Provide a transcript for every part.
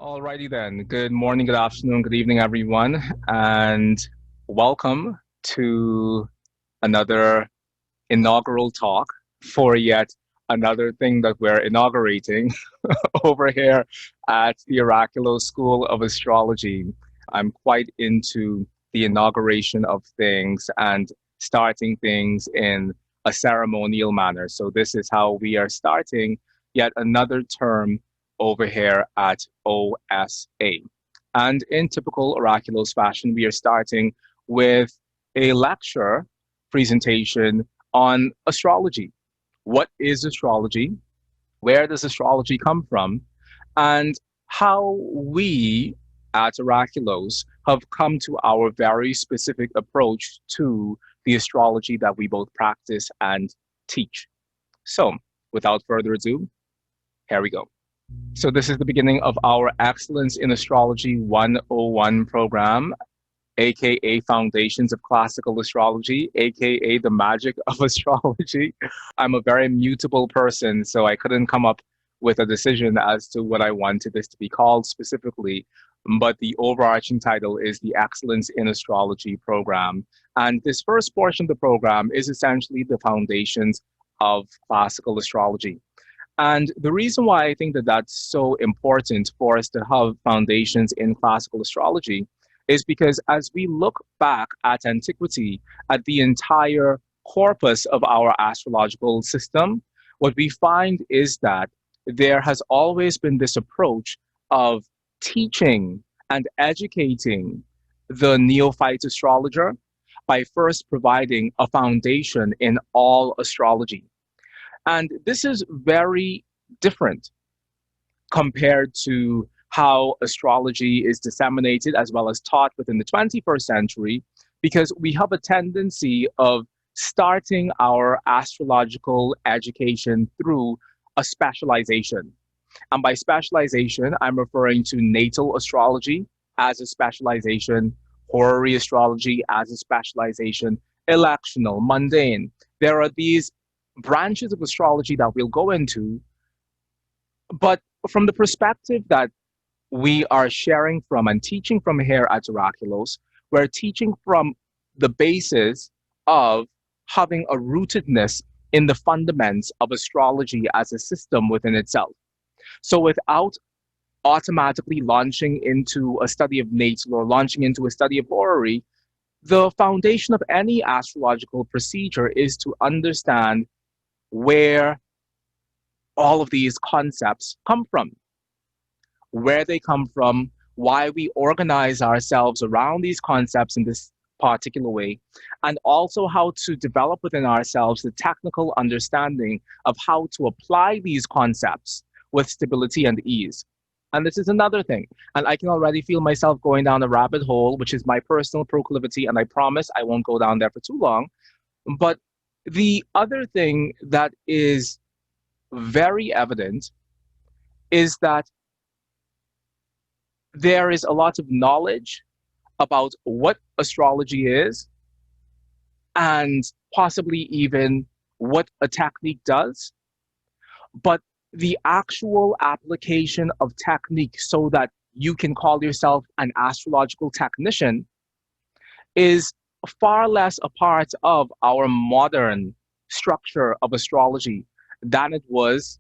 Alrighty then. Good morning, good afternoon, good evening, everyone, and welcome to another inaugural talk for yet another thing that we're inaugurating over here at the Oraculos School of Astrology. I'm quite into the inauguration of things and starting things in a ceremonial manner. So, this is how we are starting yet another term over here at OSA. And in typical Oraculos fashion, we are starting with a lecture presentation on astrology. What is astrology? Where does astrology come from? And how we at Oraculos have come to our very specific approach to the astrology that we both practice and teach. So, without further ado, here we go. So, this is the beginning of our Excellence in Astrology 101 program, aka Foundations of Classical Astrology, aka the magic of astrology. I'm a very mutable person, so I couldn't come up with a decision as to what I wanted this to be called specifically. But the overarching title is the Excellence in Astrology program. And this first portion of the program is essentially the foundations of classical astrology. And the reason why I think that that's so important for us to have foundations in classical astrology is because as we look back at antiquity, at the entire corpus of our astrological system, what we find is that there has always been this approach of teaching and educating the neophyte astrologer by first providing a foundation in all astrology. And this is very different compared to how astrology is disseminated as well as taught within the 21st century, because we have a tendency of starting our astrological education through a specialization. And by specialization, I'm referring to natal astrology as a specialization, horary astrology as a specialization, electional, mundane. There are these branches of astrology that we'll go into, but from the perspective that we are sharing from and teaching from here at Oraculos, we're teaching from the basis of having a rootedness in the fundaments of astrology as a system within itself. So without automatically launching into a study of natal or launching into a study of horary, the foundation of any astrological procedure is to understand where all of these concepts come from, where they come from, why we organize ourselves around these concepts in this particular way, and also how to develop within ourselves the technical understanding of how to apply these concepts with stability and ease. And this is another thing. And I can already feel myself going down a rabbit hole, which is my personal proclivity, and I promise I won't go down there for too long. But the other thing that is very evident is that there is a lot of knowledge about what astrology is and possibly even what a technique does, but the actual application of technique so that you can call yourself an astrological technician is far less a part of our modern structure of astrology than it was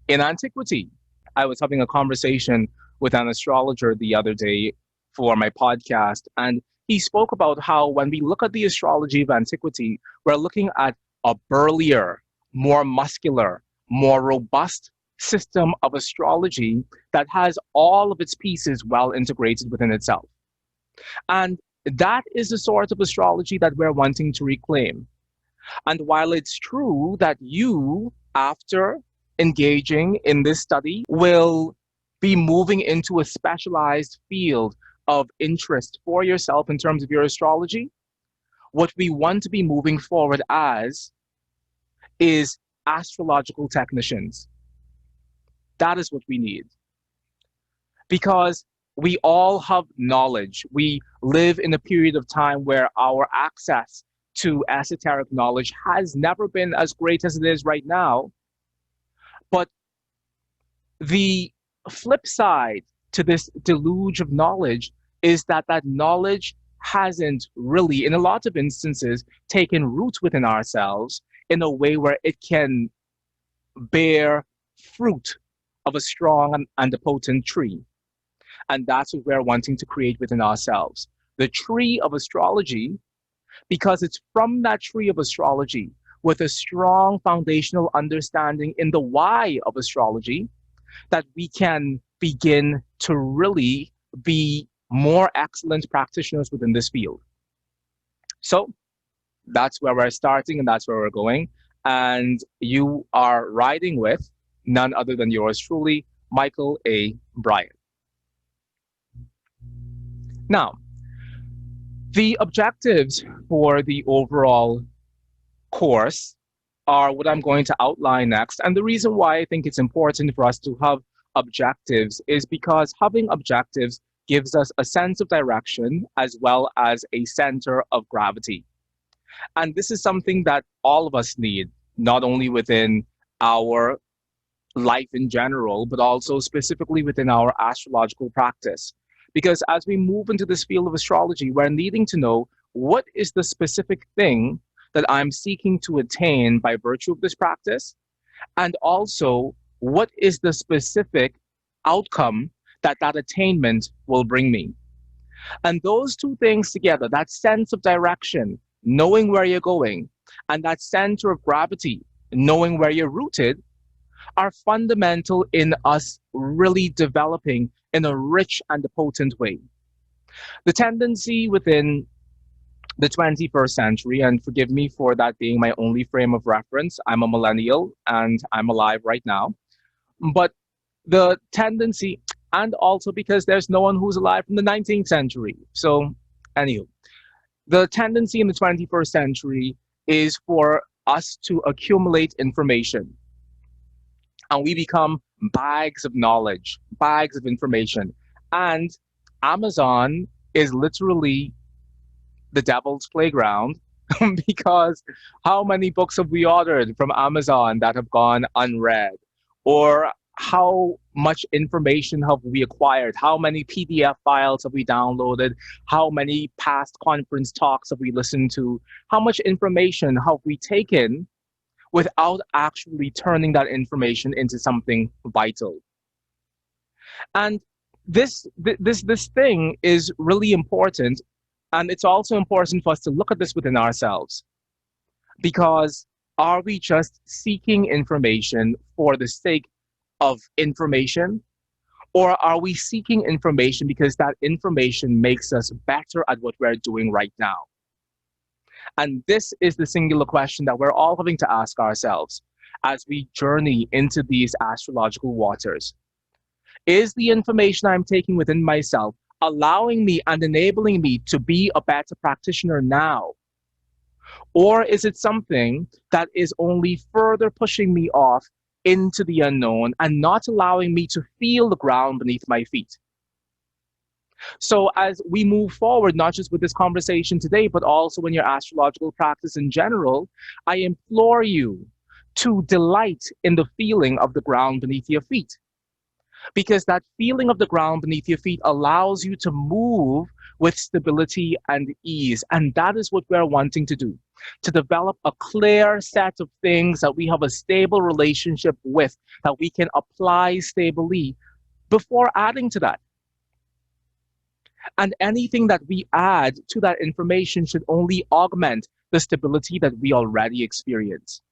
in antiquity. I was having a conversation with an astrologer the other day for my podcast, and he spoke about how when we look at the astrology of antiquity, we're looking at a burlier, more muscular, more robust system of astrology that has all of its pieces well integrated within itself. And that is the sort of astrology that we're wanting to reclaim. And while it's true that you, after engaging in this study, will be moving into a specialized field of interest for yourself in terms of your astrology, what we want to be moving forward as is astrological technicians. That is what we need. Because we all have knowledge. We live in a period of time where our access to esoteric knowledge has never been as great as it is right now. But the flip side to this deluge of knowledge is that that knowledge hasn't really, in a lot of instances, taken root within ourselves in a way where it can bear fruit of a strong and a potent tree. And that's what we're wanting to create within ourselves. The tree of astrology, because it's from that tree of astrology with a strong foundational understanding in the why of astrology that we can begin to really be more excellent practitioners within this field. So that's where we're starting and that's where we're going. And you are riding with none other than yours truly, Mychal A. Bryan. Now, the objectives for the overall course are what I'm going to outline next. And the reason why I think it's important for us to have objectives is because having objectives gives us a sense of direction as well as a center of gravity. And this is something that all of us need, not only within our life in general, but also specifically within our astrological practice. Because as we move into this field of astrology, we're needing to know what is the specific thing that I'm seeking to attain by virtue of this practice, and also what is the specific outcome that that attainment will bring me. And those two things together, that sense of direction, knowing where you're going, and that center of gravity, knowing where you're rooted, are fundamental in us really developing in a rich and a potent way. The tendency within the 21st century, and forgive me for that being my only frame of reference, I'm a millennial and I'm alive right now, but the tendency, and also because there's no one who's alive from the 19th century. So, anywho, the tendency in the 21st century is for us to accumulate information. And we become bags of knowledge, bags of information. And Amazon is literally the devil's playground because how many books have we ordered from Amazon that have gone unread? Or how much information have we acquired? How many PDF files have we downloaded? How many past conference talks have we listened to? How much information have we taken without actually turning that information into something vital? And this thing is really important, and it's also important for us to look at this within ourselves, because are we just seeking information for the sake of information, or are we seeking information because that information makes us better at what we're doing right now? And this is the singular question that we're all having to ask ourselves as we journey into these astrological waters. Is the information I'm taking within myself allowing me and enabling me to be a better practitioner now? Or is it something that is only further pushing me off into the unknown and not allowing me to feel the ground beneath my feet? So as we move forward, not just with this conversation today, but also in your astrological practice in general, I implore you to delight in the feeling of the ground beneath your feet. Because that feeling of the ground beneath your feet allows you to move with stability and ease. And that is what we're wanting to do, to develop a clear set of things that we have a stable relationship with, that we can apply stably before adding to that. And anything that we add to that information should only augment the stability that we already experience.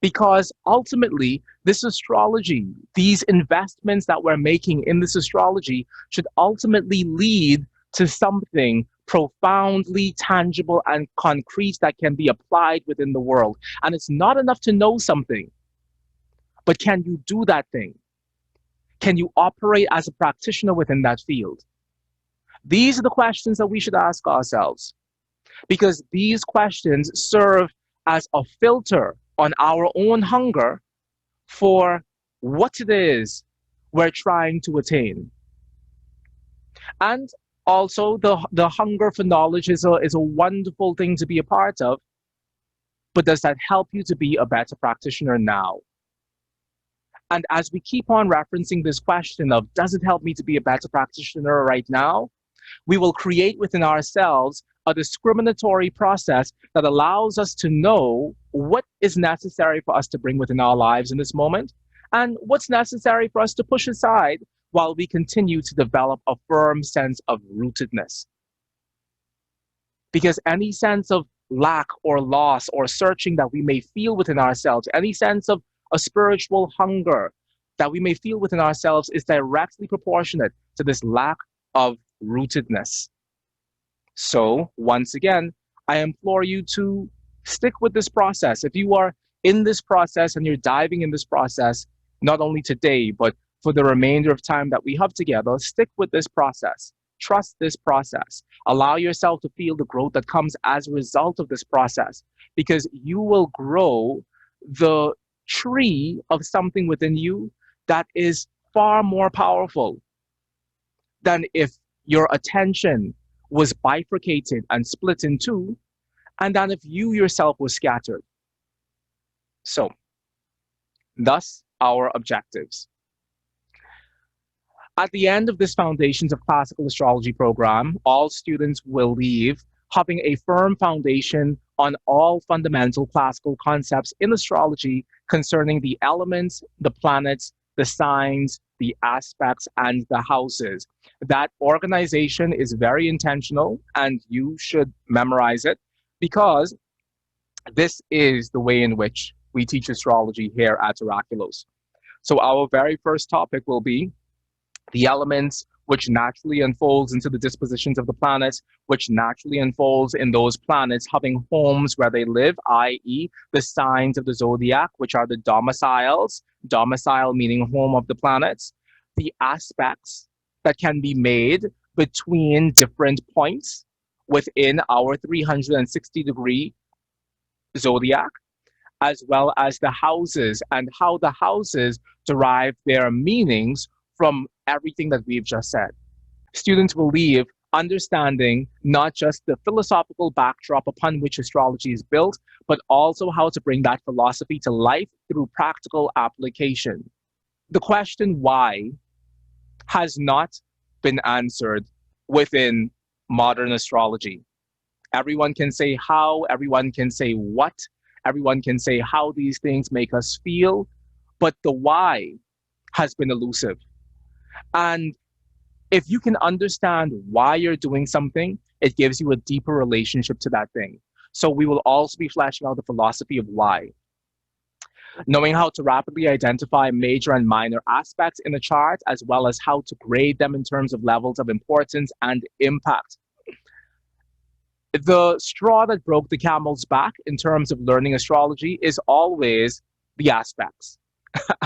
Because ultimately, this astrology, these investments that we're making in this astrology should ultimately lead to something profoundly tangible and concrete that can be applied within the world. And it's not enough to know something, but can you do that thing? Can you operate as a practitioner within that field? These are the questions that we should ask ourselves, because these questions serve as a filter on our own hunger for what it is we're trying to attain. And also the hunger for knowledge is a wonderful thing to be a part of, but does that help you to be a better practitioner now? And as we keep on referencing this question of, does it help me to be a better practitioner right now? We will create within ourselves a discriminatory process that allows us to know what is necessary for us to bring within our lives in this moment and what's necessary for us to push aside while we continue to develop a firm sense of rootedness. Because any sense of lack or loss or searching that we may feel within ourselves, any sense of a spiritual hunger that we may feel within ourselves is directly proportionate to this lack of rootedness. So, once again, I implore you to stick with this process. If you are in this process and you're diving in this process, not only today, but for the remainder of time that we have together, stick with this process. Trust this process. Allow yourself to feel the growth that comes as a result of this process, because you will grow the tree of something within you that is far more powerful than if your attention was bifurcated and split in two, and than if you yourself was scattered. So, thus our objectives. At the end of this Foundations of Classical Astrology program, all students will leave having a firm foundation on all fundamental classical concepts in astrology concerning the elements, the planets, the signs, the aspects, and the houses. That organization is very intentional, and you should memorize it because this is the way in which we teach astrology here at Oraculos. So our very first topic will be the elements which naturally unfolds into the dispositions of the planets, which naturally unfolds in those planets having homes where they live, i.e., the signs of the zodiac, which are the domiciles, domicile meaning home of the planets, the aspects that can be made between different points within our 360-degree zodiac, as well as the houses and how the houses derive their meanings from everything that we've just said. Students will leave understanding not just the philosophical backdrop upon which astrology is built, but also how to bring that philosophy to life through practical application. The question why has not been answered within modern astrology. Everyone can say how, everyone can say what, everyone can say how these things make us feel, but the why has been elusive. And if you can understand why you're doing something, it gives you a deeper relationship to that thing. So we will also be fleshing out the philosophy of why. Knowing how to rapidly identify major and minor aspects in a chart, as well as how to grade them in terms of levels of importance and impact. The straw that broke the camel's back in terms of learning astrology is always the aspects.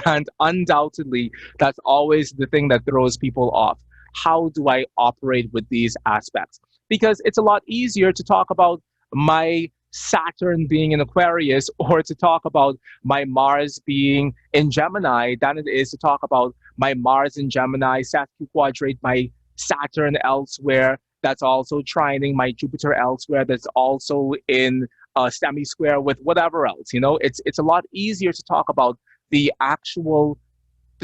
And undoubtedly, that's always the thing that throws people off. How do I operate with these aspects? Because it's a lot easier to talk about my Saturn being in Aquarius or to talk about my Mars being in Gemini than it is to talk about my Mars in Gemini, Saturn quadrate my Saturn elsewhere, that's also trining my Jupiter elsewhere, that's also in a semi-square with whatever else. You know, it's a lot easier to talk about the actual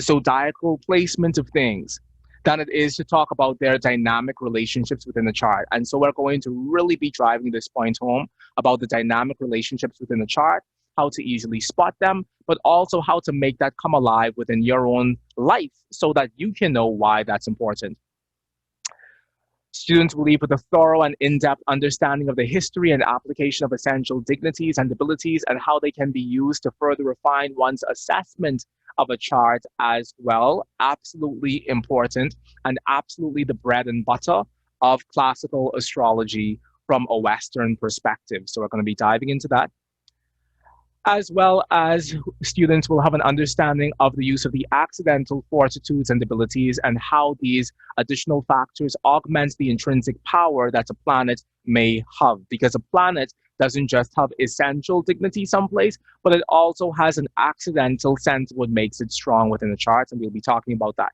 zodiacal placement of things than it is to talk about their dynamic relationships within the chart. And so we're going to really be driving this point home about the dynamic relationships within the chart, how to easily spot them, but also how to make that come alive within your own life so that you can know why that's important. Students will leave with a thorough and in-depth understanding of the history and application of essential dignities and abilities and how they can be used to further refine one's assessment of a chart as well. Absolutely important and absolutely the bread and butter of classical astrology from a Western perspective. So we're going to be diving into that. As well as students will have an understanding of the use of the accidental fortitudes and abilities and how these additional factors augment the intrinsic power that a planet may have. Because a planet doesn't just have essential dignity someplace, but it also has an accidental sense of what makes it strong within the charts, and we'll be talking about that.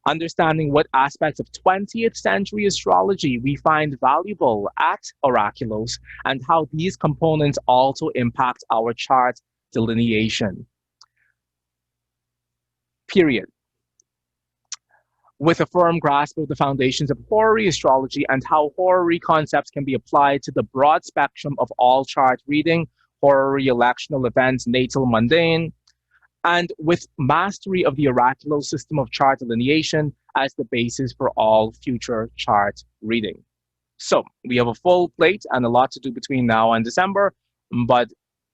Understanding what aspects of 20th century astrology we find valuable at Oraculos and how these components also impact our chart delineation. period, with a firm grasp of the foundations of horary astrology and how horary concepts can be applied to the broad spectrum of all chart reading, horary, electional events, natal, mundane, and with mastery of the oracular system of chart delineation as the basis for all future chart reading. So we have a full plate and a lot to do between now and December, but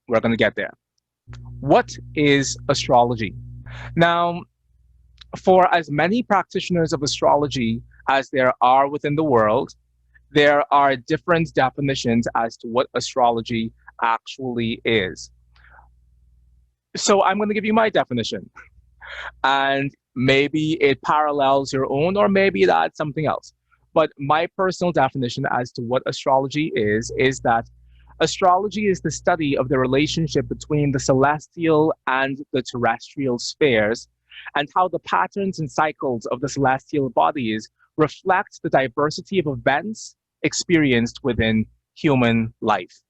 we're going to get there. What is astrology? Now, for as many practitioners of astrology as there are within the world, there are different definitions as to what astrology actually is. So I'm going to give you my definition, and maybe it parallels your own, or maybe it adds something else. But my personal definition as to what astrology is that astrology is the study of the relationship between the celestial and the terrestrial spheres, and how the patterns and cycles of the celestial bodies reflect the diversity of events experienced within human life.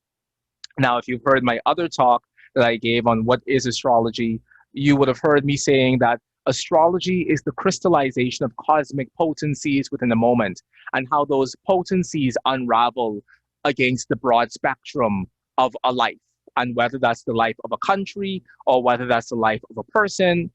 Now, if you've heard my other talk that I gave on what is astrology, you would have heard me saying that astrology is the crystallization of cosmic potencies within a moment, and how those potencies unravel against the broad spectrum of a life. And whether that's the life of a country or whether that's the life of a person,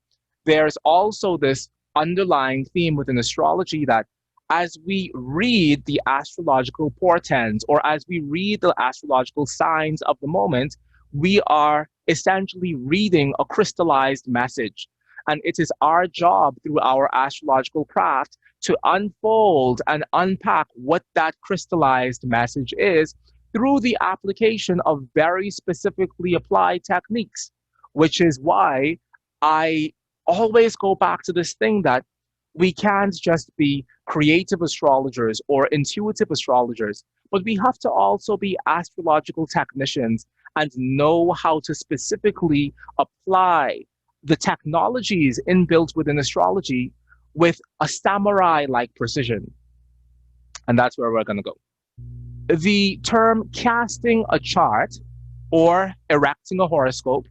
there's also this underlying theme within astrology that as we read the astrological portents, or as we read the astrological signs of the moment, we are essentially reading a crystallized message. And it is our job through our astrological craft to unfold and unpack what that crystallized message is through the application of very specifically applied techniques, which is why I always go back to this thing that we can't just be creative astrologers or intuitive astrologers, but we have to also be astrological technicians and know how to specifically apply the technologies inbuilt within astrology with a samurai-like precision. And that's where we're going to go. The term casting a chart, or erecting a horoscope,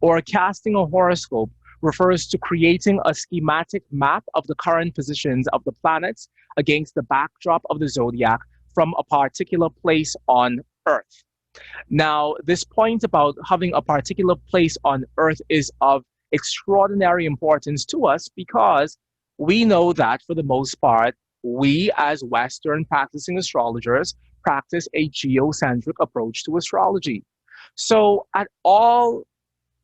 or casting a horoscope refers to creating a schematic map of the current positions of the planets against the backdrop of the zodiac from a particular place on Earth. Now, this point about having a particular place on Earth is of extraordinary importance to us because we know that for the most part, we as Western practicing astrologers practice a geocentric approach to astrology. So at all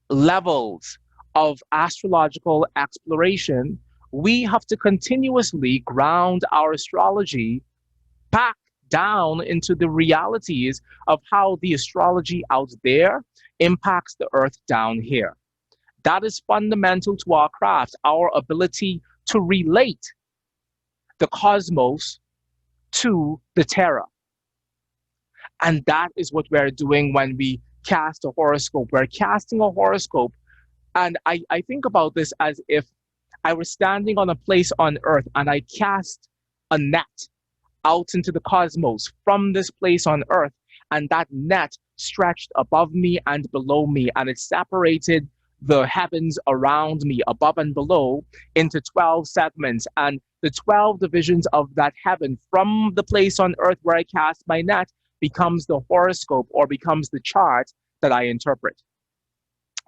levels of astrological exploration, we have to continuously ground our astrology back down into the realities of how the astrology out there impacts the earth down here. That is fundamental to our craft, our ability to relate the cosmos to the terra. And that is what we're doing when we cast a horoscope. We're casting a horoscope. And I think about this as if I was standing on a place on earth and I cast a net out into the cosmos from this place on earth, and that net stretched above me and below me, and it separated the heavens around me, above and below, into 12 segments. And the 12 divisions of that heaven from the place on earth where I cast my net becomes the horoscope, or becomes the chart that I interpret.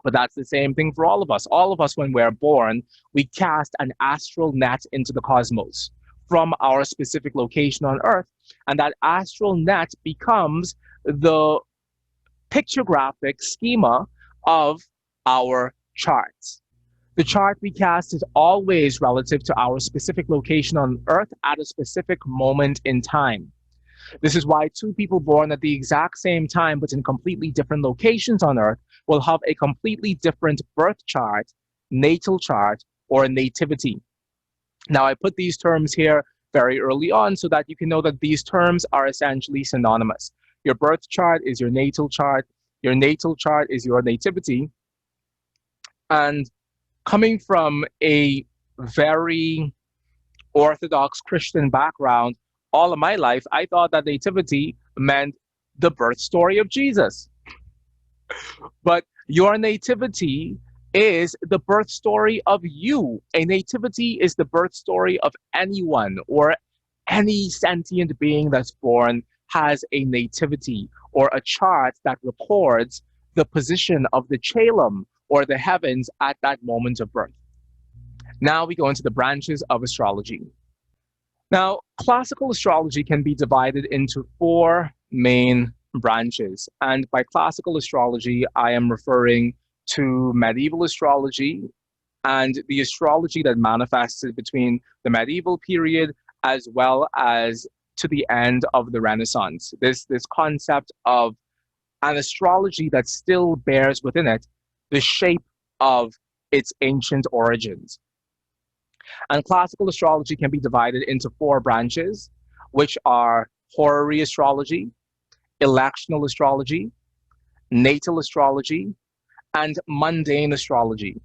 But that's the same thing for all of us. All of us, when we're born, we cast an astral net into the cosmos from our specific location on earth. And that astral net becomes the pictographic schema of our charts. The chart we cast is always relative to our specific location on earth at a specific moment in time. This is why two people born at the exact same time but in completely different locations on earth will have a completely different birth chart, natal chart, or nativity. Now, I put these terms here very early on so that you can know that these terms are essentially synonymous. Your birth chart is your natal chart is your nativity. And coming from a very Orthodox Christian background, all of my life, I thought that nativity meant the birth story of Jesus. But your nativity is the birth story of you. A nativity is the birth story of anyone, or any sentient being that's born has a nativity, or a chart that records the position of the chelum, or the heavens, at that moment of birth. Now we go into the branches of astrology. Now, classical astrology can be divided into four main branches. And by classical astrology, I am referring to medieval astrology and the astrology that manifested between the medieval period as well as to the end of the Renaissance. This concept of an astrology that still bears within it the shape of its ancient origins. And classical astrology can be divided into four branches, which are horary astrology, electional astrology, natal astrology, and mundane astrology.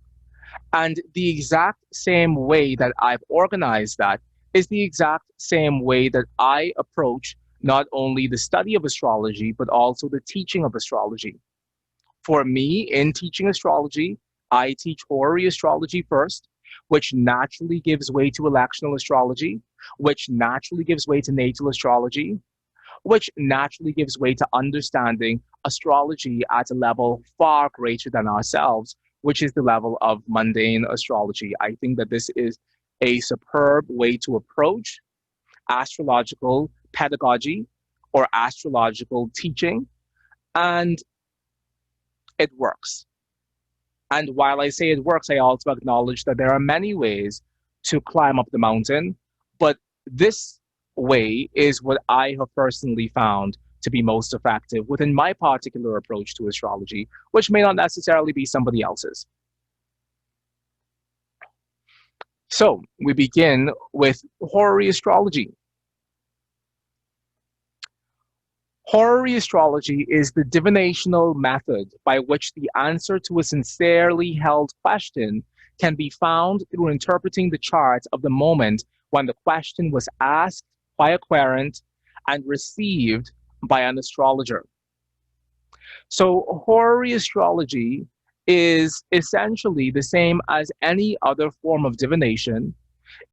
And the exact same way that I've organized that is the exact same way that I approach not only the study of astrology, but also the teaching of astrology. For me, in teaching astrology, I teach horary astrology first, which naturally gives way to electional astrology, which naturally gives way to natal astrology, which naturally gives way to understanding astrology at a level far greater than ourselves, which is the level of mundane astrology. I think that this is a superb way to approach astrological pedagogy or astrological teaching, and it works. And while I say it works, I also acknowledge that there are many ways to climb up the mountain, but this way is what I have personally found to be most effective within my particular approach to astrology, which may not necessarily be somebody else's. So we begin with horary astrology. Horary astrology is the divinational method by which the answer to a sincerely held question can be found through interpreting the chart of the moment when the question was asked by a querent and received by an astrologer. So, horary astrology is essentially the same as any other form of divination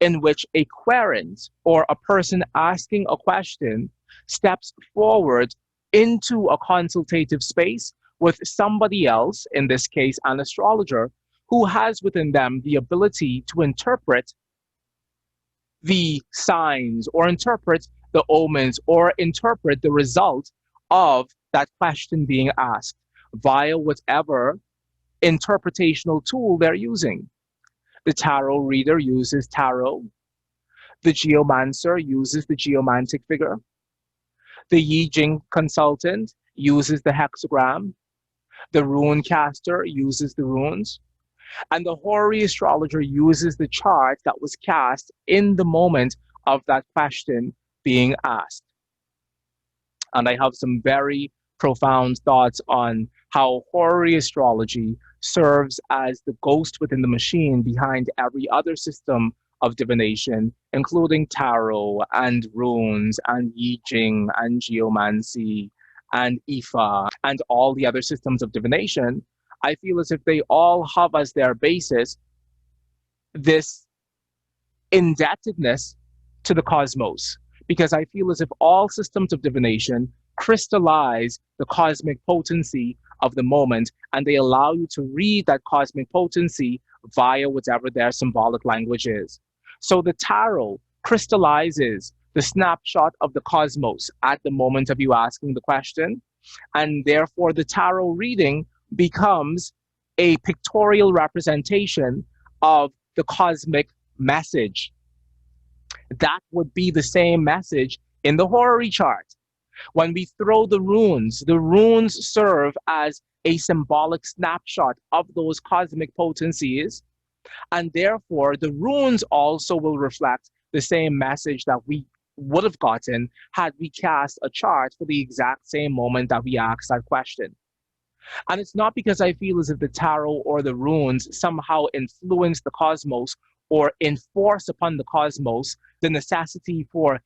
in which a querent or a person asking a question steps forward into a consultative space with somebody else, in this case, an astrologer, who has within them the ability to interpret the signs or interpret the omens or interpret the result of that question being asked via whatever interpretational tool they're using. The tarot reader uses tarot. The geomancer uses the geomantic figure. The Yi Jing consultant uses the hexagram. The rune caster uses the runes. And the horary astrologer uses the chart that was cast in the moment of that question being asked. And I have some very profound thoughts on how horary astrology serves as the ghost within the machine behind every other system of divination, including tarot and runes and Yi Jing and geomancy and Ifa and all the other systems of divination. I feel as if they all have as their basis this indebtedness to the cosmos, because I feel as if all systems of divination crystallize the cosmic potency of the moment, and they allow you to read that cosmic potency via whatever their symbolic language is. So the tarot crystallizes the snapshot of the cosmos at the moment of you asking the question, and therefore the tarot reading becomes a pictorial representation of the cosmic message. That would be the same message in the horary chart. When we throw the runes serve as a symbolic snapshot of those cosmic potencies, and therefore the runes also will reflect the same message that we would have gotten had we cast a chart for the exact same moment that we asked that question. And it's not because I feel as if the tarot or the runes somehow influence the cosmos or enforce upon the cosmos the necessity for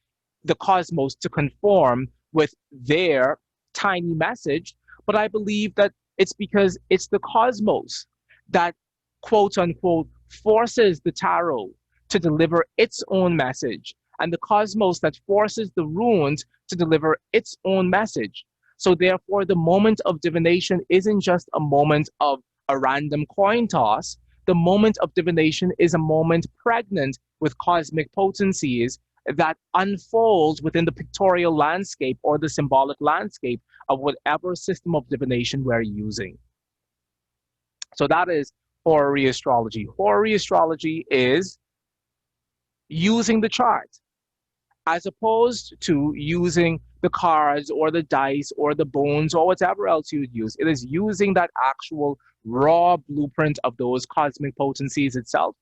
the cosmos to conform with their tiny message, but I believe that it's because it's the cosmos that quote unquote, forces the tarot to deliver its own message, and the cosmos that forces the runes to deliver its own message. So, therefore, the moment of divination isn't just a moment of a random coin toss. The moment of divination is a moment pregnant with cosmic potencies that unfolds within the pictorial landscape or the symbolic landscape of whatever system of divination we're using. So that is horary astrology. Horary astrology is using the chart as opposed to using the cards or the dice or the bones or whatever else you would use. It is using that actual raw blueprint of those cosmic potencies itself,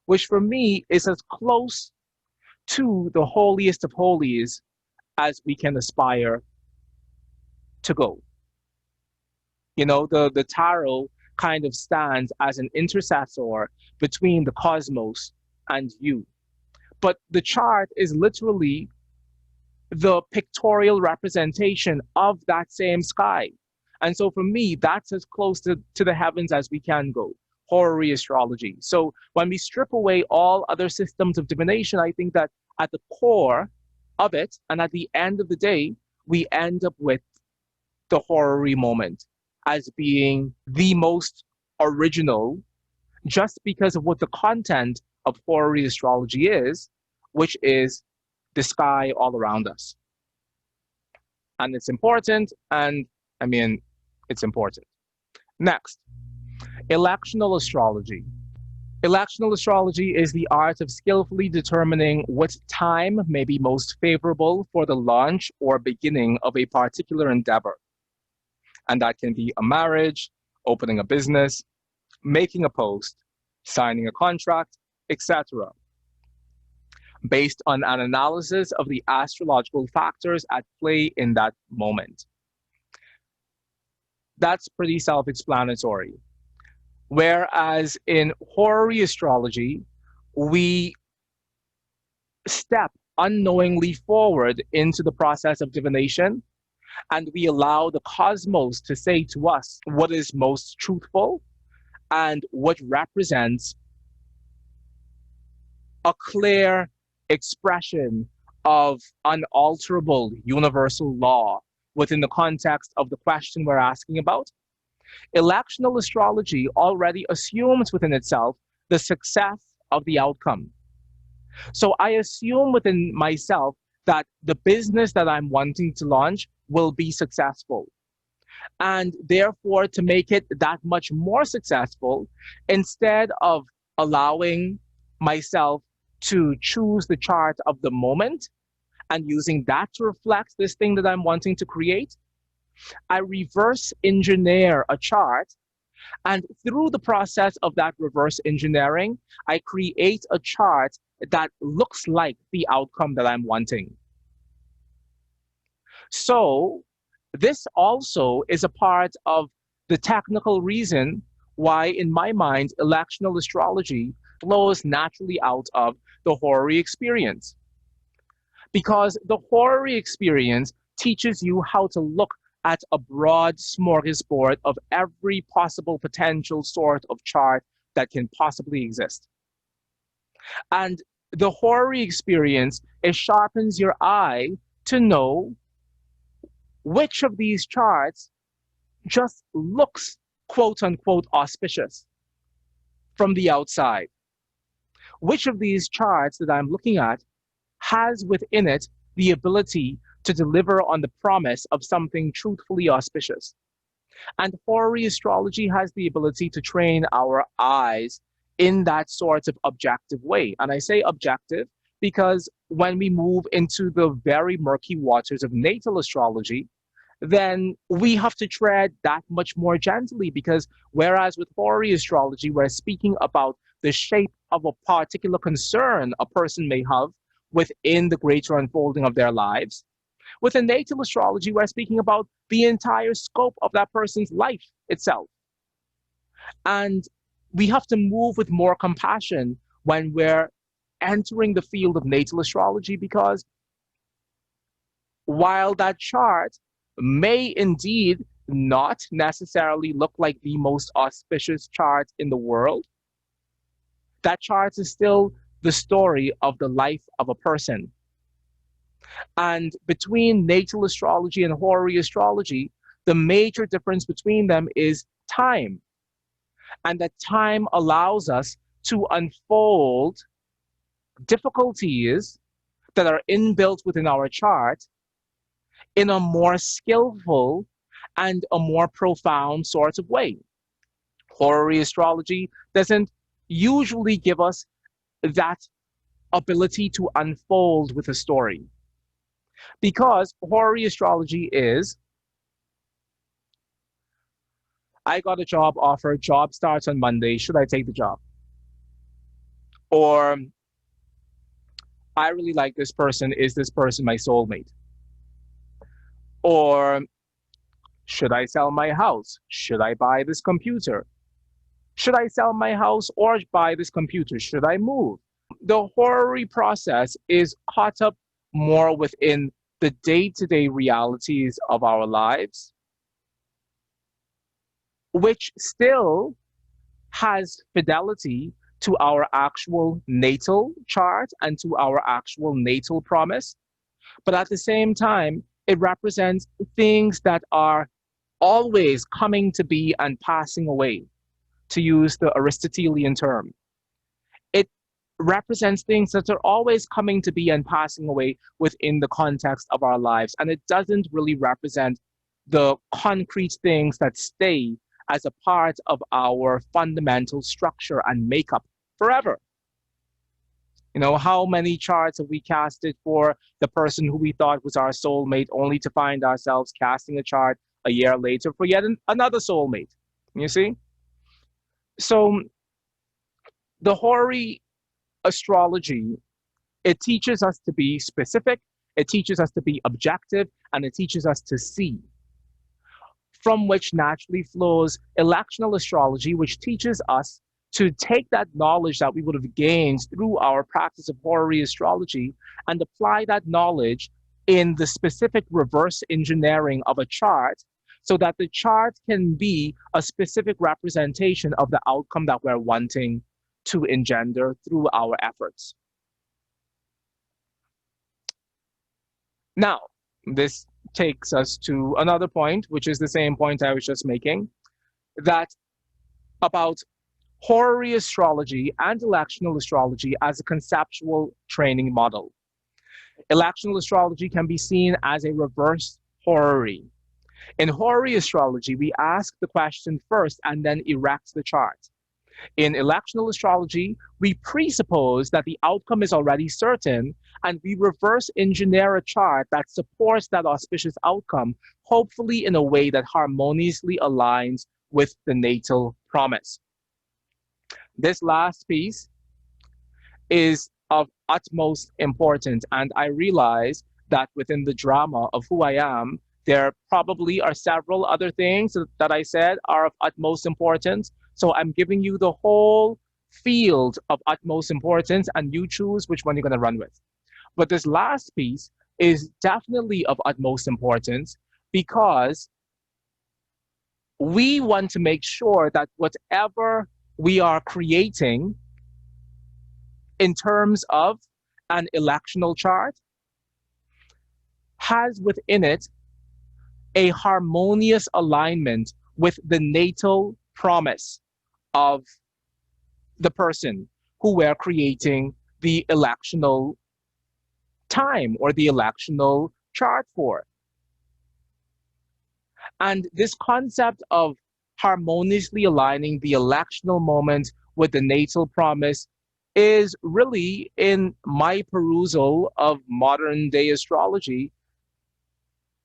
which for me is as close to the holiest of holies as we can aspire to go. You know, the tarot kind of stands as an intercessor between the cosmos and you. But the chart is literally the pictorial representation of that same sky. And so for me, that's as close to the heavens as we can go, horary astrology. So when we strip away all other systems of divination, I think that at the core of it, and at the end of the day, we end up with the horary moment as being the most original, just because of what the content of horary astrology is, which is the sky all around us. And it's important, and I mean, it's important. Next, electional astrology. Electional astrology is the art of skillfully determining what time may be most favorable for the launch or beginning of a particular endeavor. And that can be a marriage, opening a business, making a post, signing a contract, etc., based on an analysis of the astrological factors at play in that moment. That's pretty self-explanatory. Whereas in horary astrology, we step unknowingly forward into the process of divination, and we allow the cosmos to say to us what is most truthful and what represents a clear expression of unalterable universal law within the context of the question we're asking about. Electional astrology already assumes within itself the success of the outcome. So I assume within myself that the business that I'm wanting to launch will be successful. And therefore, to make it that much more successful, instead of allowing myself to choose the chart of the moment and using that to reflect this thing that I'm wanting to create, I reverse engineer a chart. And through the process of that reverse engineering, I create a chart that looks like the outcome that I'm wanting. So this also is a part of the technical reason why, in my mind, electional astrology flows naturally out of the horary experience. Because the horary experience teaches you how to look at a broad smorgasbord of every possible potential sort of chart that can possibly exist. And the horary experience, it sharpens your eye to know which of these charts just looks quote unquote auspicious from the outside. Which of these charts that I'm looking at has within it the ability to deliver on the promise of something truthfully auspicious. And horary astrology has the ability to train our eyes in that sort of objective way. And I say objective because when we move into the very murky waters of natal astrology, then we have to tread that much more gently, because whereas with horary astrology, we're speaking about the shape of a particular concern a person may have within the greater unfolding of their lives, with a natal astrology, we're speaking about the entire scope of that person's life itself. And we have to move with more compassion when we're entering the field of natal astrology, because while that chart may indeed not necessarily look like the most auspicious chart in the world, That chart is still the story of the life of a person. And between natal astrology and horary astrology, the major difference between them is time. And that time allows us to unfold difficulties that are inbuilt within our chart in a more skillful and a more profound sort of way. Horary astrology doesn't usually give us that ability to unfold with a story, because horary astrology is, I got a job offer, job starts on Monday, should I take the job? Or I really like this person, is this person my soulmate? Or should I sell my house? Should I buy this computer? Should I sell my house or buy this computer? Should I move? The horary process is caught up more within the day-to-day realities of our lives, which still has fidelity to our actual natal chart and to our actual natal promise. But at the same time, it represents things that are always coming to be and passing away, to use the Aristotelian term. It represents things that are always coming to be and passing away within the context of our lives. And it doesn't really represent the concrete things that stay as a part of our fundamental structure and makeup forever. You know, how many charts have we casted for the person who we thought was our soulmate, only to find ourselves casting a chart a year later for yet another soulmate? You see? So the horary astrology, it teaches us to be specific, it teaches us to be objective, and it teaches us to see. From which naturally flows electional astrology, which teaches us to take that knowledge that we would have gained through our practice of horary astrology and apply that knowledge in the specific reverse engineering of a chart, so that the chart can be a specific representation of the outcome that we're wanting to engender through our efforts. Now, this takes us to another point, which is the same point I was just making, that about horary astrology and electional astrology as a conceptual training model. Electional astrology can be seen as a reverse horary. In horary astrology, we ask the question first and then erect the chart. In electional astrology, we presuppose that the outcome is already certain, and we reverse engineer a chart that supports that auspicious outcome, hopefully in a way that harmoniously aligns with the natal promise. This last piece is of utmost importance, and I realize that within the drama of who I am, there probably are several other things that I said are of utmost importance. So I'm giving you the whole field of utmost importance, and you choose which one you're going to run with. But this last piece is definitely of utmost importance, because we want to make sure that whatever we are creating in terms of an electional chart has within it a harmonious alignment with the natal promise of the person who we're creating the electional time or the electional chart for. And this concept of harmoniously aligning the electional moment with the natal promise is really, in my perusal of modern day astrology,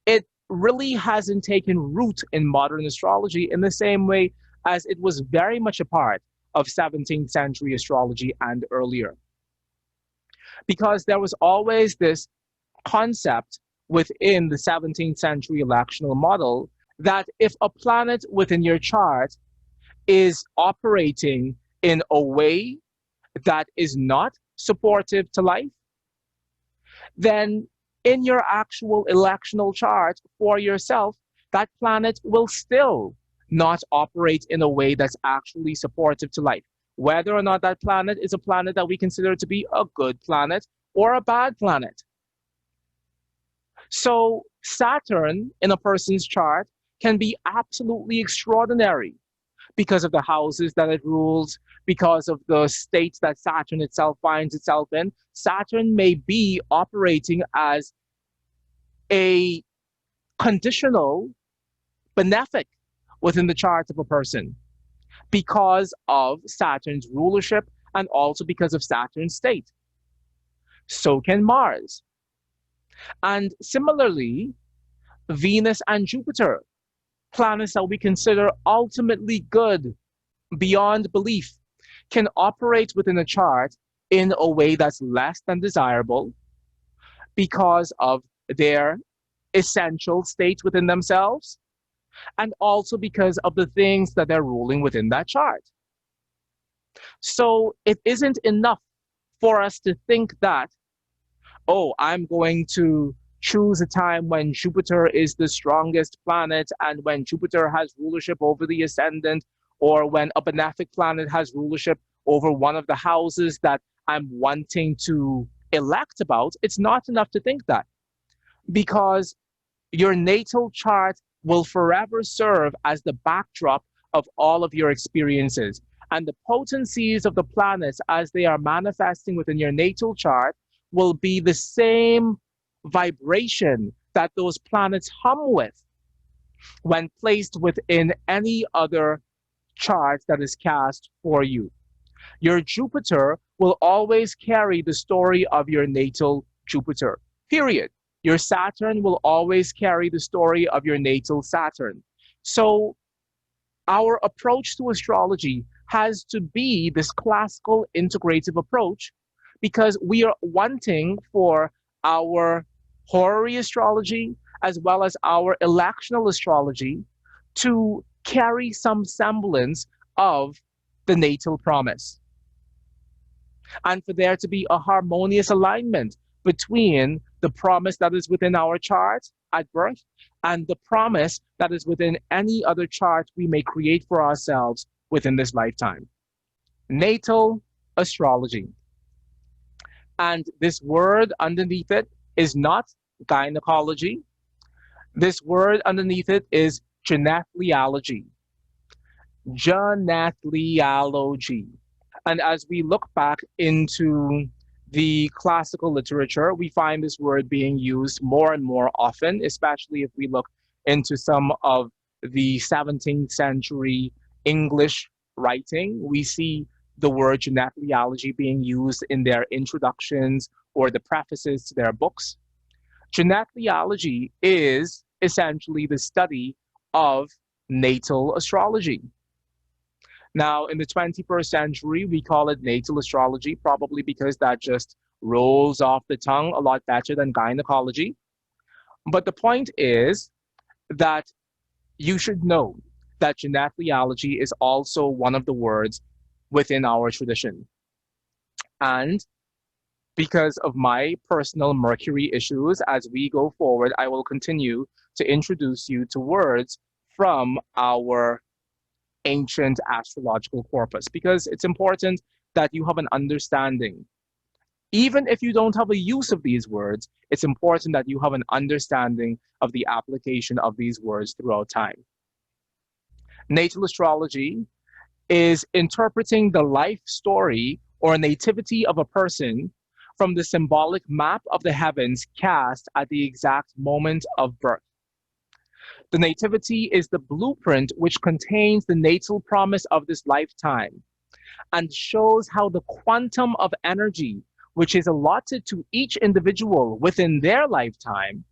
it really hasn't taken root in modern astrology in the same way as it was very much a part of 17th century astrology and earlier. Because there was always this concept within the 17th century electional model that if a planet within your chart is operating in a way that is not supportive to life, then in your actual electional chart for yourself, that planet will still not operate in a way that's actually supportive to life. whether or not that planet is a planet that we consider to be a good planet or a bad planet. So, Saturn in a person's chart can be absolutely extraordinary because of the houses that it rules, because of the states that Saturn itself finds itself in. Saturn may be operating as a conditional benefic within the chart of a person because of Saturn's rulership and also because of Saturn's state. So can Mars. And similarly, Venus and Jupiter, planets that we consider ultimately good beyond belief, can operate within a chart in a way that's less than desirable because of their essential state within themselves and also because of the things that they're ruling within that chart. So it isn't enough for us to think that, oh, I'm going to choose a time when Jupiter is the strongest planet and when Jupiter has rulership over the ascendant, or when a benefic planet has rulership over one of the houses that I'm wanting to elect about. It's not enough to think that, because your natal chart will forever serve as the backdrop of all of your experiences. And the potencies of the planets as they are manifesting within your natal chart will be the same vibration that those planets hum with when placed within any other chart that is cast for you. Your Jupiter will always carry the story of your natal Jupiter, period. Your Saturn will always carry the story of your natal Saturn. So our approach to astrology has to be this classical integrative approach because we are wanting for our horary astrology as well as our electional astrology to carry some semblance of the natal promise, and for there to be a harmonious alignment between the promise that is within our chart at birth and the promise that is within any other chart we may create for ourselves within this lifetime. Natal astrology. And this word underneath it is not gynecology. This word underneath it is genethliology. Genethliology. And as we look back into the classical literature, we find this word being used more and more often, especially if we look into some of the 17th century English writing. We see the word genethliology being used in their introductions or the prefaces to their books. Genethliology is essentially the study of natal astrology. Now, in the 21st century, we call it natal astrology, probably because that just rolls off the tongue a lot better than gynecology. But the point is that you should know that genethliology is also one of the words within our tradition. And because of my personal Mercury issues, as we go forward, I will continue to introduce you to words from our ancient astrological corpus, because it's important that you have an understanding. Even if you don't have a use of these words, it's important that you have an understanding of the application of these words throughout time. Natal astrology is interpreting the life story or nativity of a person from the symbolic map of the heavens cast at the exact moment of birth. The nativity is the blueprint which contains the natal promise of this lifetime and shows how the quantum of energy which is allotted to each individual within their lifetime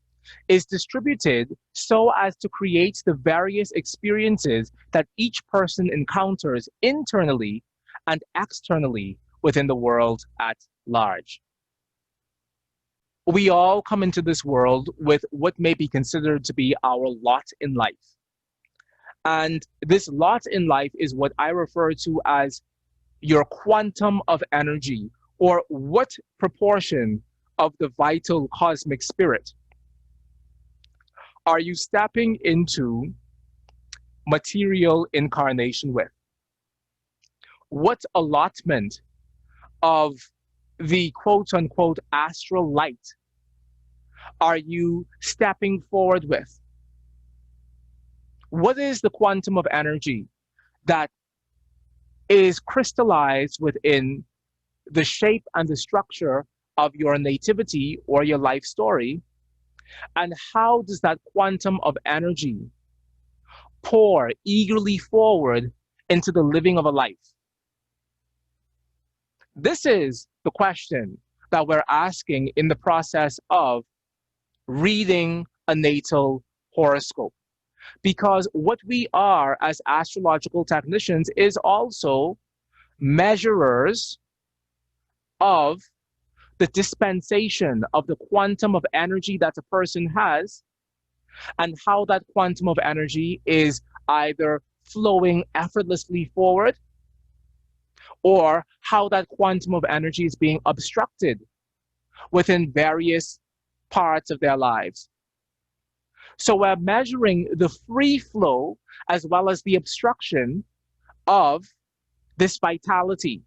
is distributed so as to create the various experiences that each person encounters internally and externally within the world at large. We all come into this world with what may be considered to be our lot in life. And this lot in life is what I refer to as your quantum of energy, or what proportion of the vital cosmic spirit are you stepping into material incarnation with? what allotment of the quote unquote astral light are you stepping forward with? What is the quantum of energy that is crystallized within the shape and the structure of your nativity or your life story? And how does that quantum of energy pour eagerly forward into the living of a life? This is the question that we're asking in the process of reading a natal horoscope. Because what we are as astrological technicians is also measurers of the dispensation of the quantum of energy that a person has, and how that quantum of energy is either flowing effortlessly forward, or how that quantum of energy is being obstructed within various parts of their lives. So we're measuring the free flow as well as the obstruction of this vitality,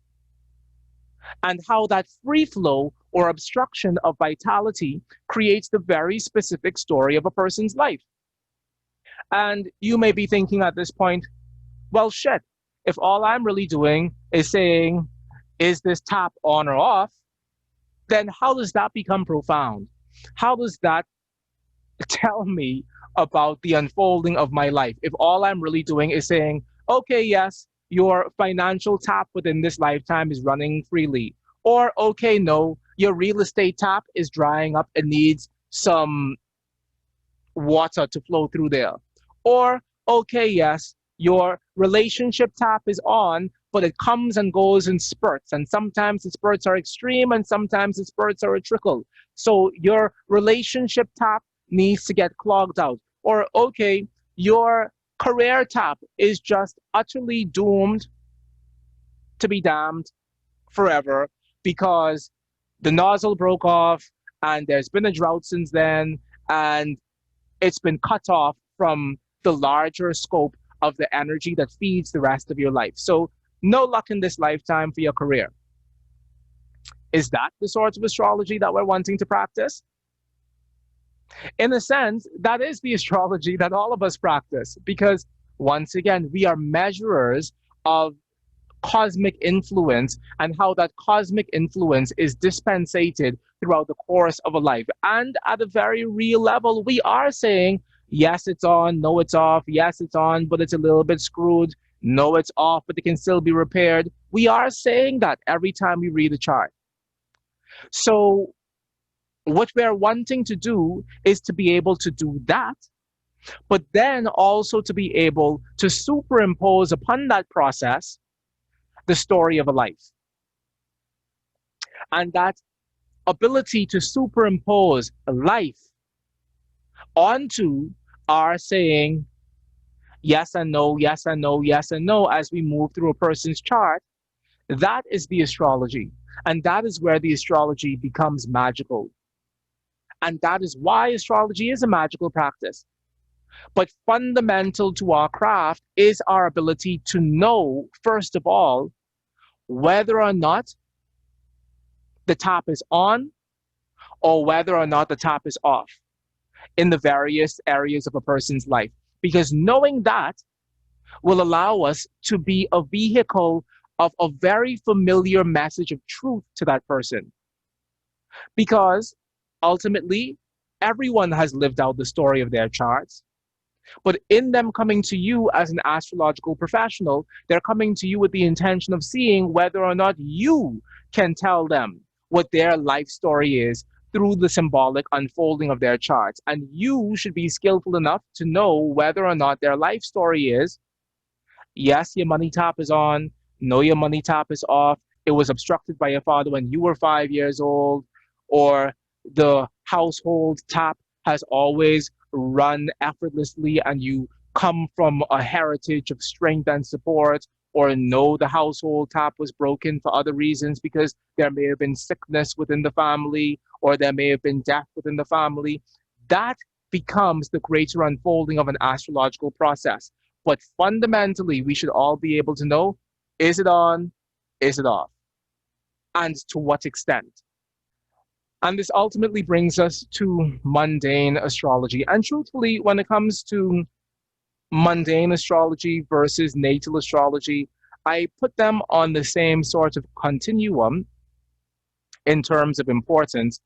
and how that free flow or obstruction of vitality creates the very specific story of a person's life. And you may be thinking at this point, well, shit, if all I'm really doing is saying, is this tap on or off, then how does that become profound? How does that tell me about the unfolding of my life if all I'm really doing is saying, okay, yes, your financial tap within this lifetime is running freely, or okay, no, your real estate tap is drying up and needs some water to flow through there, or okay, yes, your relationship tap is on, but it comes and goes in spurts, and sometimes the spurts are extreme and sometimes the spurts are a trickle, so your relationship tap needs to get clogged out. Or okay, your career tap is just utterly doomed to be damned forever because the nozzle broke off and there's been a drought since then, and it's been cut off from the larger scope of the energy that feeds the rest of your life. So no luck in this lifetime for your career. Is that the sort of astrology that we're wanting to practice? In a sense, that is the astrology that all of us practice, because once again, we are measurers of cosmic influence and how that cosmic influence is dispensated throughout the course of a life. And at a very real level, we are saying, yes, it's on, no, it's off, yes, it's on, but it's a little bit screwed, no, it's off, but it can still be repaired. We are saying that every time we read a chart. So what we're wanting to do is to be able to do that, but then also to be able to superimpose upon that process the story of a life. And that ability to superimpose a life onto our saying yes and no, yes and no, yes and no as we move through a person's chart, that is the astrology. And that is where the astrology becomes magical. And that is why astrology is a magical practice. But fundamental to our craft is our ability to know, first of all, whether or not the tap is on or whether or not the tap is off in the various areas of a person's life. Because knowing that will allow us to be a vehicle of a very familiar message of truth to that person. Because ultimately, everyone has lived out the story of their charts. But in them coming to you as an astrological professional, they're coming to you with the intention of seeing whether or not you can tell them what their life story is through the symbolic unfolding of their charts. And you should be skillful enough to know whether or not their life story is, yes, your money tap is on, no, your money tap is off, it was obstructed by your father when you were 5 years old, or the household tap has always run effortlessly and you come from a heritage of strength and support, or no, the household tap was broken for other reasons because there may have been sickness within the family or there may have been death within the family. That becomes the greater unfolding of an astrological process. But fundamentally, we should all be able to know, is it on is it off? And to what extent? And this ultimately brings us to mundane astrology. And truthfully, when it comes to mundane astrology versus natal astrology, I put them on the same sort of continuum in terms of importance.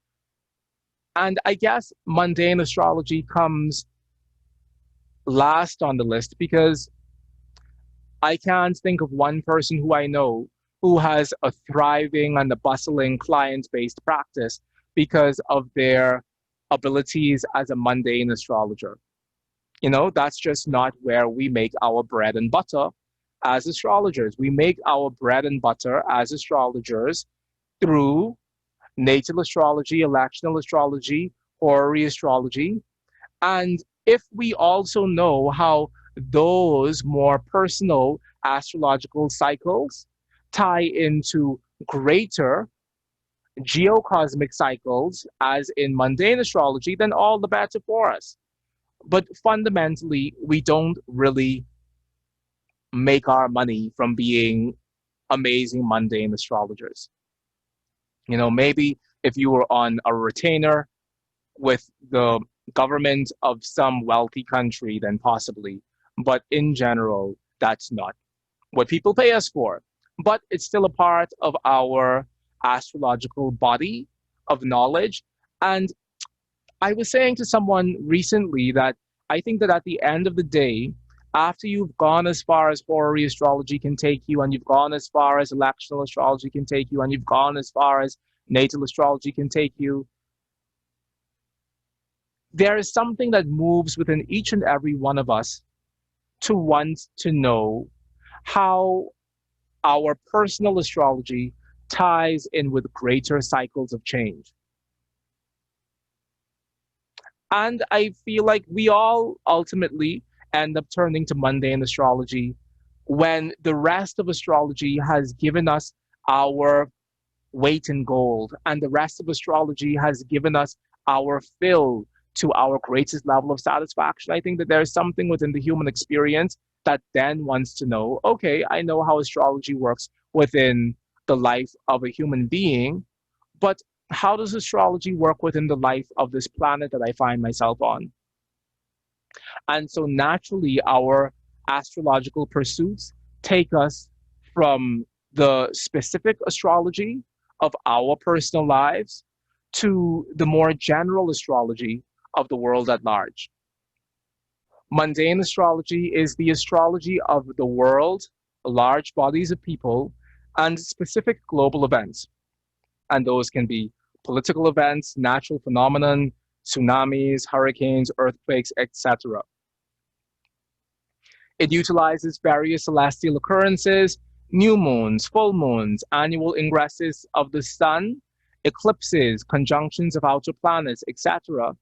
And I guess mundane astrology comes last on the list because I can't think of one person who I know who has a thriving and a bustling client-based practice because of their abilities as a mundane astrologer. You know, that's just not where we make our bread and butter as astrologers. We make our bread and butter as astrologers through natal astrology, electional astrology, horary astrology. And if we also know how those more personal astrological cycles tie into greater geocosmic cycles, as in mundane astrology, then all the better for us. But fundamentally, we don't really make our money from being amazing mundane astrologers. You know, maybe if you were on a retainer with the government of some wealthy country, then possibly. But in general, that's not what people pay us for. But it's still a part of our astrological body of knowledge. And I was saying to someone recently that I think that at the end of the day, after you've gone as far as horary astrology can take you, and you've gone as far as electional astrology can take you, and you've gone as far as natal astrology can take you, there is something that moves within each and every one of us to want to know how our personal astrology ties in with greater cycles of change. And I feel like we all ultimately end up turning to mundane astrology when the rest of astrology has given us our weight in gold, and the rest of astrology has given us our fill to our greatest level of satisfaction. I think that there's something within the human experience that then wants to know, okay, I know how astrology works within the life of a human being, but how does astrology work within the life of this planet that I find myself on? And so naturally, our astrological pursuits take us from the specific astrology of our personal lives to the more general astrology of the world at large. Mundane astrology is the astrology of the world, large bodies of people, and specific global events. And those can be political events, natural phenomenon, tsunamis, hurricanes, earthquakes, etc. It utilizes various celestial occurrences, new moons, full moons, annual ingresses of the sun, eclipses, conjunctions of outer planets, etc.,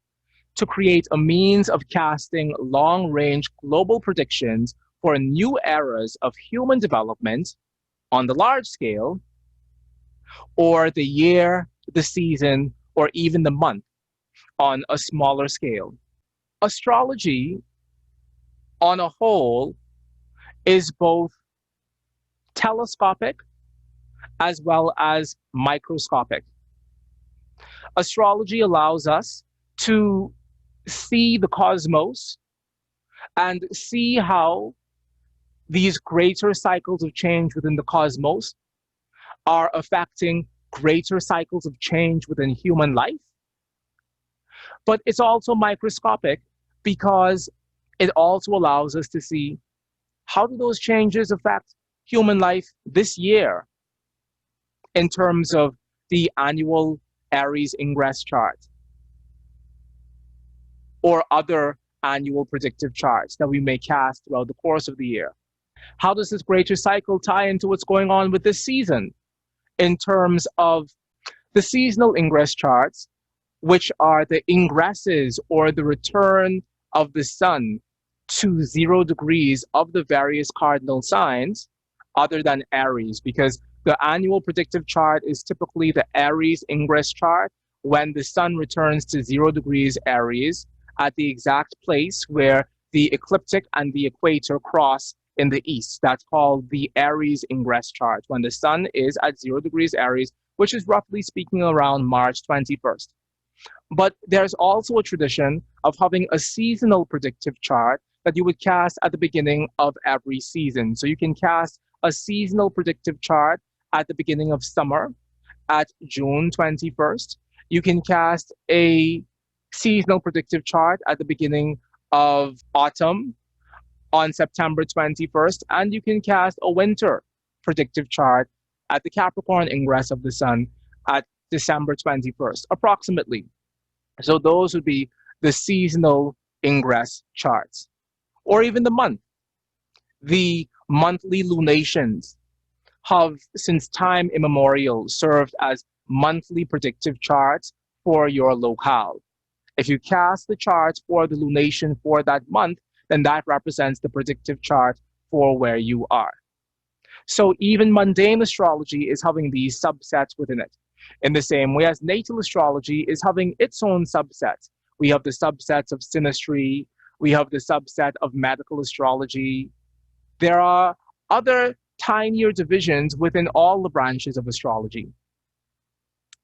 to create a means of casting long-range global predictions for new eras of human development on the large scale, or the year, the season, or even the month on a smaller scale. Astrology, on a whole, is both telescopic as well as microscopic. Astrology allows us to see the cosmos and see how these greater cycles of change within the cosmos are affecting greater cycles of change within human life. But it's also microscopic because it also allows us to see how do those changes affect human life this year in terms of the annual Aries ingress chart or other annual predictive charts that we may cast throughout the course of the year. How does this greater cycle tie into what's going on with this season in terms of the seasonal ingress charts, which are the ingresses or the return of the sun to 0 degrees of the various cardinal signs other than Aries, because the annual predictive chart is typically the Aries ingress chart when the sun returns to 0 degrees Aries at the exact place where the ecliptic and the equator cross in the east. That's called the Aries ingress chart, when the sun is at 0 degrees Aries, which is roughly speaking around March 21st. But there's also a tradition of having a seasonal predictive chart that you would cast at the beginning of every season. So you can cast a seasonal predictive chart at the beginning of summer at June 21st. You can cast a seasonal predictive chart at the beginning of autumn on September 21st. And you can cast a winter predictive chart at the Capricorn ingress of the sun at December 21st, approximately. So those would be the seasonal ingress charts. Or even the month. The monthly lunations have, since time immemorial, served as monthly predictive charts for your locale. If you cast the charts for the lunation for that month, then that represents the predictive chart for where you are. So even mundane astrology is having these subsets within it. In the same way as natal astrology is having its own subsets. We have the subsets of synastry, we have the subset of medical astrology. There are other tinier divisions within all the branches of astrology.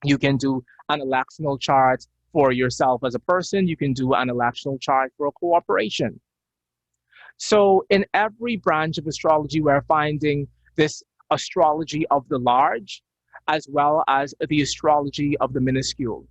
You can do an electional chart for yourself as a person, you can do an electional chart for a corporation. So in every branch of astrology, we're finding this astrology of the large, as well as the astrology of the minuscule.